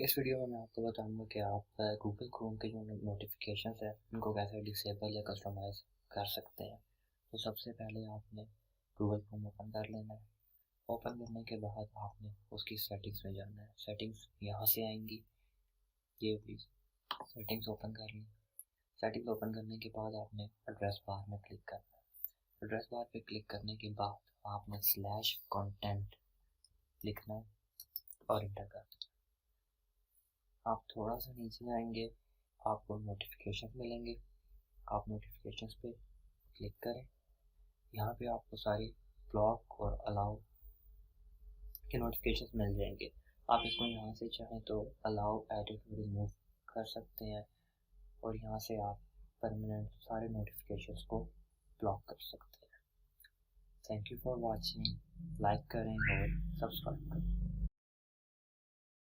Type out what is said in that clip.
इस वीडियो में मैं आपको बताऊंगा कि आप गूगल क्रोम के जो नोटिफिकेशंस है उनको कैसे डिसेबल या कस्टमाइज कर सकते हैं। तो सबसे पहले आपने गूगल क्रोम ओपन कर लेना है। ओपन करने के बाद आपने उसकी सेटिंग्स में जाना है। सेटिंग्स यहाँ से आएंगी, ये प्लीज़ सेटिंग्स ओपन कर लें। सेटिंग्स ओपन करने के बाद आपने एड्रेस बार में क्लिक करना है। एड्रेस बार पे क्लिक करने के बाद आपने /content लिखना है और इंटर कर देना। आप थोड़ा सा नीचे आएंगे, आपको नोटिफिकेशन मिलेंगे। आप नोटिफिकेशंस पे क्लिक करें। यहाँ पे आपको सारे ब्लॉक और अलाउ के नोटिफिकेशंस मिल जाएंगे। आप इसको यहाँ से चाहें तो अलाउ, एडिट, रिमूव कर सकते हैं और यहाँ से आप परमानेंट सारे नोटिफिकेशंस को ब्लॉक कर सकते हैं। Thank you for watching. Like करें और सब्सक्राइब